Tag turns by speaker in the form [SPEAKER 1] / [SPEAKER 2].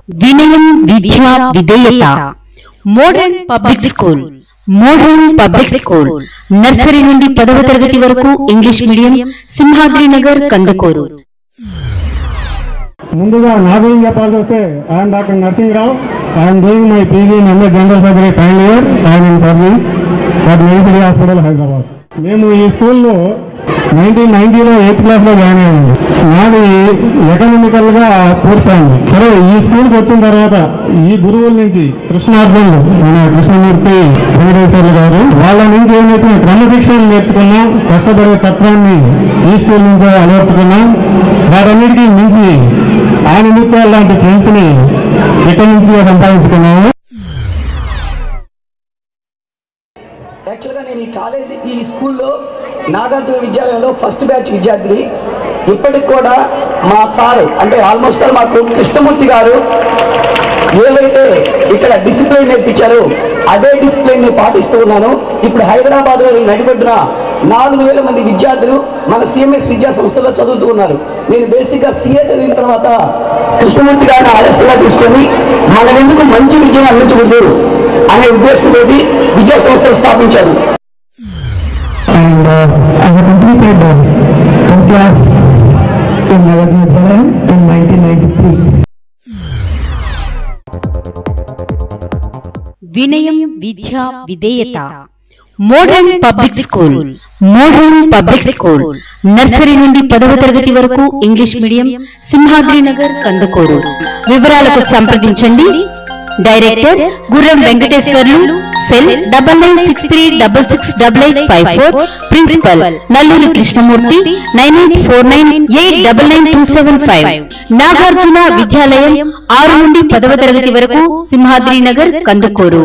[SPEAKER 1] వినయం విద్యా విధేయత మోడర్న్ పబ్లిక్ స్కూల్ నర్సరీ నుండి 10వ తరగతి వరకు ఇంగ్లీష్ మీడియం సింహాద్రి నగర్ కందుకూరు.
[SPEAKER 2] ముందుగా నాది చెప్పాల్సి వస్తే I'm doctor Narasimharao. I'm doing my PG in MS general surgery final year. I'm in service at Medicity hospital Hyderabad. మేము ఈ స్కూల్లో 1990లో 8th క్లాస్లో జాయిన్ అయ్యాము. నాది ఎకనామికల్గా పూర్తయింది. సరే, ఈ స్కూల్కి వచ్చిన తర్వాత ఈ గురువుల నుంచి కృష్ణార్జునులు మన కృష్ణమూర్తి వెంకటేశ్వర్లు గారు వాళ్ళ నుంచి ఏం నేర్చుకున్నాం, క్రమశిక్షణ నేర్చుకున్నాం, కష్టపడే తత్వాన్ని ఈ స్కూల్ నుంచే అలవర్చుకున్నాం. వాటన్నిటికీ మించి ఆ నిమిత్తాలు లాంటి ఫ్రెండ్స్ని ఇక్కడి నుంచి సంపాదించుకున్నాము.
[SPEAKER 3] యాక్చువల్గా నేను ఈ స్కూల్లో నాగార్జున విద్యాలయంలో ఫస్ట్ బ్యాచ్ విద్యార్థిని. ఇప్పటికి కూడా మా సార్ అంటే ఆల్మోస్ట్ మాకు కృష్ణమూర్తి గారు ఏవైతే ఇక్కడ డిసిప్లిన్ నేర్పించారో అదే డిసిప్లిన్ని పాటిస్తూ ఉన్నాను. ఇప్పుడు హైదరాబాద్లో నడిబొడ్డున 4000 మంది విద్యార్థులు మన సిఎంఎస్ విద్యా సంస్థలో చదువుతూ ఉన్నారు. నేను బేసిక్గా సిఏ చదివిన తర్వాత కృష్ణమూర్తి గారిని ఆలస్యంగా తీసుకొని మనం ఎందుకు మంచి విద్యను అందించకూడదు అనే ఉద్దేశంతో విద్యా సంస్థలు స్థాపించారు.
[SPEAKER 2] And I have completed 10th class in Nagarjuna Vidyalaya in 1993.
[SPEAKER 1] వినయం విద్యా విధేయత మోడర్న్ పబ్లిక్ స్కూల్ నర్సరీ నుండి 10వ తరగతి వరకు ఇంగ్లీష్ మీడియం సింహాద్రి నగర్ కందుకూరు. వివరాలకు సంప్రదించండి. డైరెక్టర్ గుర్రం వెంకటేశ్వర్లు, సెల్ 9963668854, ప్రిన్సిపల్ నల్లూరి కృష్ణమూర్తి 9849899275. నాగార్జున విద్యాలయం 6 నుండి 10వ తరగతి వరకు సింహాద్రి నగర్ కందుకూరు.